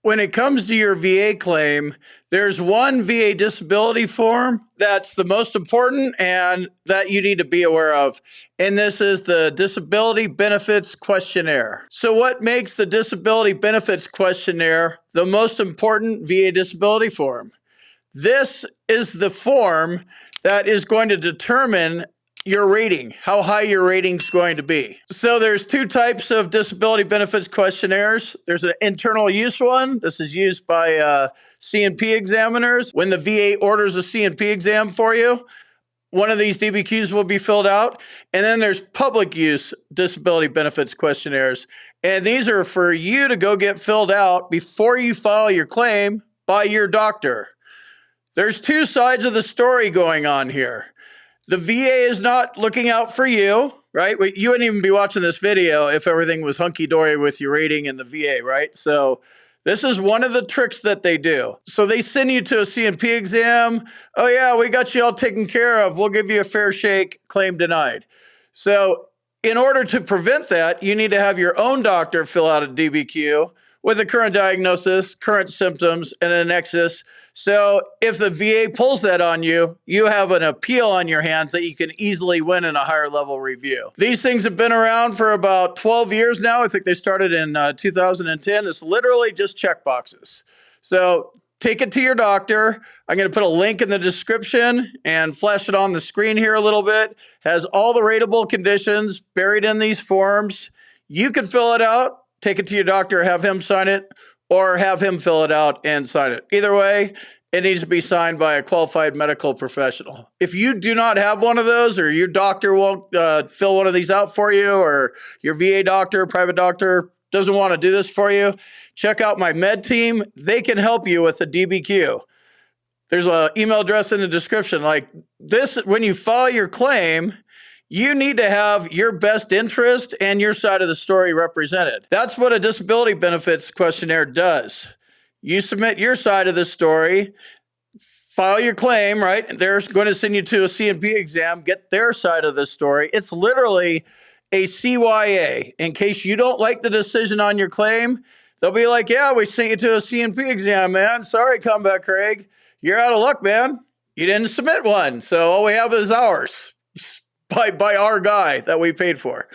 When it comes to your VA claim, there's one VA disability form that's the most important and that you need to be aware of. And this is the Disability Benefits Questionnaire. So, what makes the Disability Benefits Questionnaire the most important VA disability form? This is the form that is going to determine your rating, how high your rating is going to be. So there's two types of disability benefits questionnaires. There's an internal use one. This is used by C&P examiners. When the VA orders a C&P exam for you, one of these DBQs will be filled out. And then there's public use disability benefits questionnaires. And these are for you to go get filled out before you file your claim by your doctor. There's two sides of the story going on here. The VA is not looking out for you, right? You wouldn't even be watching this video if everything was hunky-dory with your rating in the VA, right? So this is one of the tricks that they do. So they send you to a C&P exam. Oh yeah, we got you all taken care of. We'll give you a fair shake, claim denied. So in order to prevent that, you need to have your own doctor fill out a DBQ with a current diagnosis, current symptoms, and an nexus. So if the VA pulls that on you, you have an appeal on your hands that you can easily win in a higher level review. These things have been around for about 12 years now. I think they started in 2010. It's literally just check boxes. So take it to your doctor. I'm going to put a link in the description and flash it on the screen here a little bit. Has all the rateable conditions buried in these forms. You can fill it out. Take it to your doctor, have him sign it, or have him fill it out and sign it. Either way, it needs to be signed by a qualified medical professional. If you do not have one of those, or your doctor won't fill one of these out for you, or your VA doctor, private doctor doesn't want to do this for you, check out my med team. They can help you with the DBQ. There's an email address in the description. Like this, when you file your claim, you need to have your best interest and your side of the story represented. That's what a disability benefits questionnaire does. You submit your side of the story, file your claim, right? They're going to send you to a C&P exam, get their side of the story. It's literally a CYA. In case you don't like the decision on your claim, they'll be like, yeah, we sent you to a C&P exam, man. Sorry, Combat Craig. You're out of luck, man. You didn't submit one, so all we have is ours. By our guy that we paid for.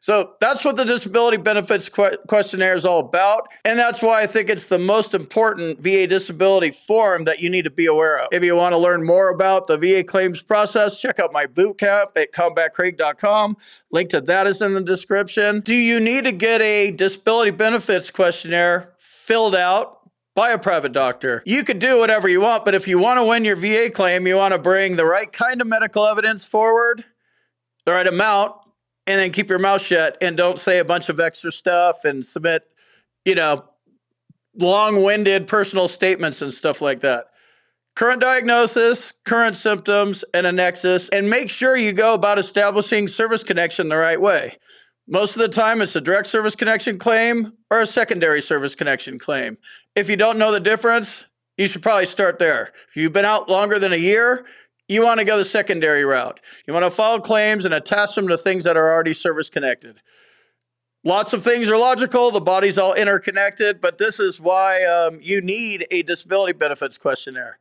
So that's what the Disability Benefits Questionnaire is all about. And that's why I think it's the most important VA disability form that you need to be aware of. If you want to learn more about the VA claims process, check out my boot camp at combatcraig.com. Link to that is in the description. Do you need to get a Disability Benefits Questionnaire filled out by a private doctor? You could do whatever you want, but if you want to win your VA claim, you want to bring the right kind of medical evidence forward, the right amount, and then keep your mouth shut and don't say a bunch of extra stuff and submit, long-winded personal statements and stuff like that. Current diagnosis, current symptoms, and a nexus, and make sure you go about establishing service connection the right way. Most of the time, it's a direct service connection claim or a secondary service connection claim. If you don't know the difference, you should probably start there. If you've been out longer than a year, you want to go the secondary route. You want to file claims and attach them to things that are already service connected. Lots of things are logical. The body's all interconnected, but this is why you need a disability benefits questionnaire.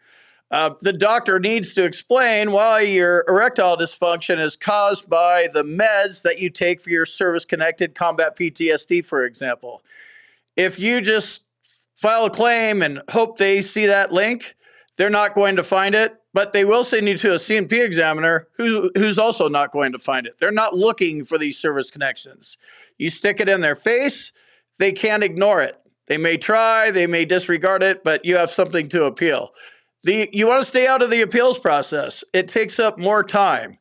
The doctor needs to explain why your erectile dysfunction is caused by the meds that you take for your service-connected combat PTSD, for example. If you just file a claim and hope they see that link, they're not going to find it. But they will send you to a C&P examiner who's also not going to find it. They're not looking for these service connections. You stick it in their face, they can't ignore it. They may try, they may disregard it, but you have something to appeal. You want to stay out of the appeals process. It takes up more time.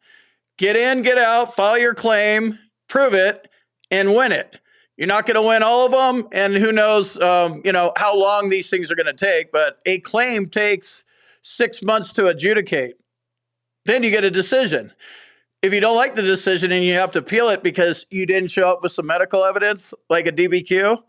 Get in, get out, file your claim, prove it, and win it. You're not going to win all of them, and who knows, how long these things are going to take, but a claim takes 6 months to adjudicate. Then you get a decision. If you don't like the decision and you have to appeal it because you didn't show up with some medical evidence, like a DBQ,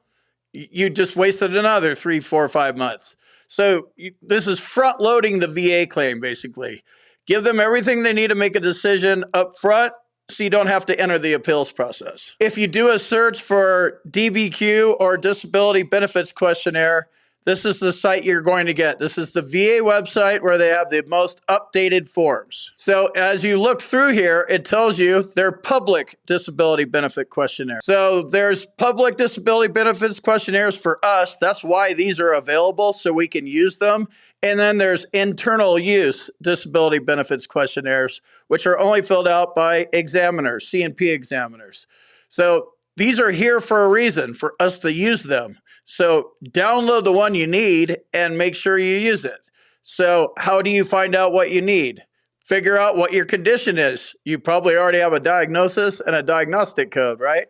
you just wasted another 3, 4, 5 months. So this is front loading the VA claim, basically. Give them everything they need to make a decision up front so you don't have to enter the appeals process. If you do a search for DBQ or Disability Benefits Questionnaire, this is the site you're going to get. This is the VA website where they have the most updated forms. So as you look through here, it tells you they're public disability benefit questionnaires. So there's public disability benefits questionnaires for us. That's why these are available, so we can use them. And then there's internal use disability benefits questionnaires, which are only filled out by examiners, C&P examiners. So these are here for a reason, for us to use them. So download the one you need and make sure you use it. So how do you find out what you need? Figure out what your condition is. You probably already have a diagnosis and a diagnostic code, right?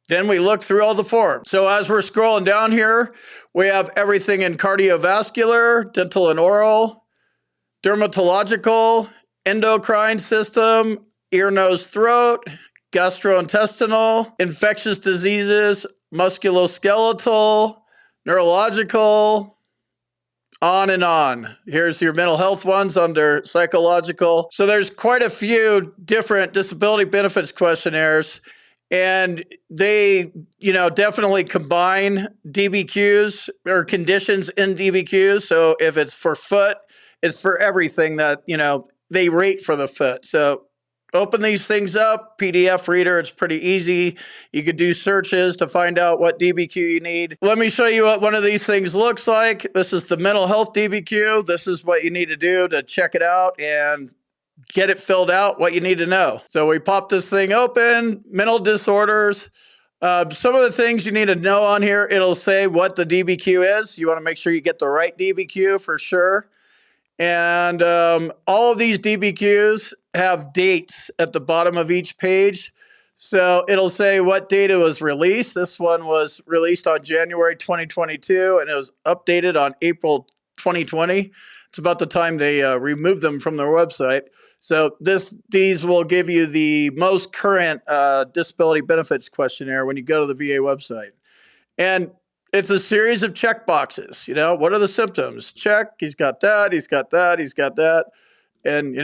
Then we look through all the forms. So as we're scrolling down here, we have everything in cardiovascular, dental and oral, dermatological, endocrine system, ear, nose, throat, gastrointestinal, infectious diseases, musculoskeletal, neurological, on and on. Here's your mental health ones under psychological. So there's quite a few different disability benefits questionnaires, and they, definitely combine DBQs or conditions in DBQs. So if it's for foot, it's for everything that, they rate for the foot. So open these things up, PDF reader, it's pretty easy. You could do searches to find out what DBQ you need. Let me show you what one of these things looks like. This is the mental health DBQ. This is what you need to do to check it out and get it filled out, what you need to know. So we pop this thing open, mental disorders. Some of the things you need to know on here, it'll say what the DBQ is. You want to make sure you get the right DBQ for sure. And all of these DBQs have dates at the bottom of each page. So it'll say what date it was released. This one was released on January 2022, and it was updated on April 2020. It's about the time they removed them from their website. So these will give you the most current disability benefits questionnaire when you go to the VA website. And it's a series of check boxes. What are the symptoms? Check. He's got that. He's got that. He's got that. And,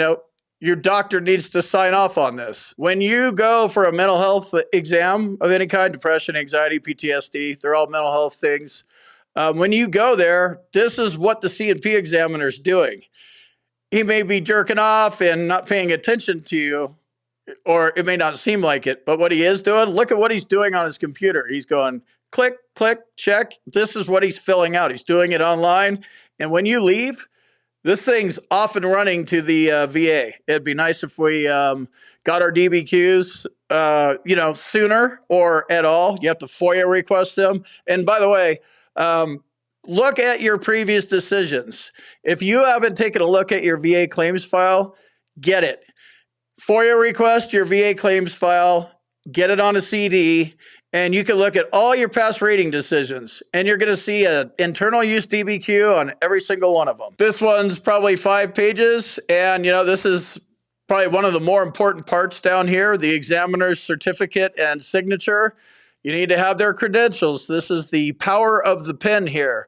your doctor needs to sign off on this. When you go for a mental health exam of any kind, depression, anxiety, PTSD, they're all mental health things. When you go there, this is what the C&P examiner is doing. He may be jerking off and not paying attention to you, or it may not seem like it, but what he is doing, look at what he's doing on his computer. He's going, click, click, check. This is what he's filling out. He's doing it online. And when you leave, this thing's off and running to the VA. It'd be nice if we got our DBQs, sooner or at all. You have to FOIA request them. And by the way, look at your previous decisions. If you haven't taken a look at your VA claims file, get it. FOIA request your VA claims file, get it on a CD, and you can look at all your past rating decisions, and you're going to see an internal use DBQ on every single one of them. This one's probably 5 pages, and this is probably one of the more important parts down here, the examiner's certificate and signature. You need to have their credentials. This is the power of the pen here.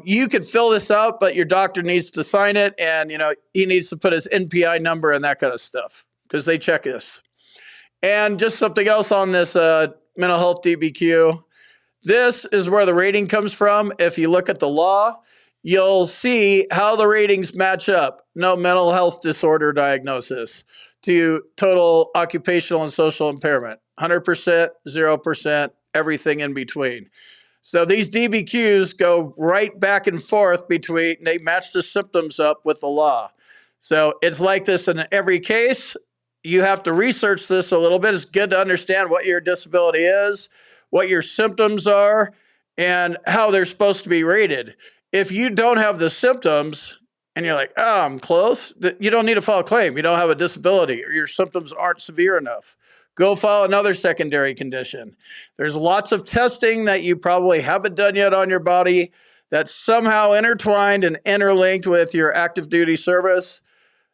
You could fill this out, but your doctor needs to sign it, and he needs to put his NPI number and that kind of stuff because they check this. And just something else on this mental health DBQ. This is where the rating comes from. If you look at the law, you'll see how the ratings match up. No mental health disorder diagnosis to total occupational and social impairment. 100%, 0%, everything in between. So these DBQs go right back and forth between, they match the symptoms up with the law. So it's like this in every case. You have to research this a little bit. It's good to understand what your disability is, what your symptoms are, and how they're supposed to be rated. If you don't have the symptoms and you're like, oh, I'm close, you don't need to file a claim. You don't have a disability or your symptoms aren't severe enough. Go file another secondary condition. There's lots of testing that you probably haven't done yet on your body that's somehow intertwined and interlinked with your active duty service.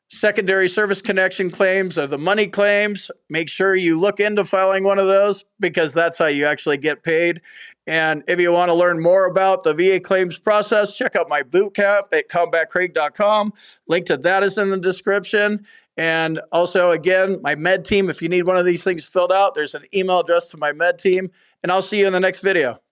Secondary service connection claims are the money claims. Make sure you look into filing one of those because that's how you actually get paid. And if you want to learn more about the VA claims process, check out my boot camp at combatcraig.com. Link to that is in the description. And also, again, my med team, if you need one of these things filled out, there's an email address to my med team. And I'll see you in the next video.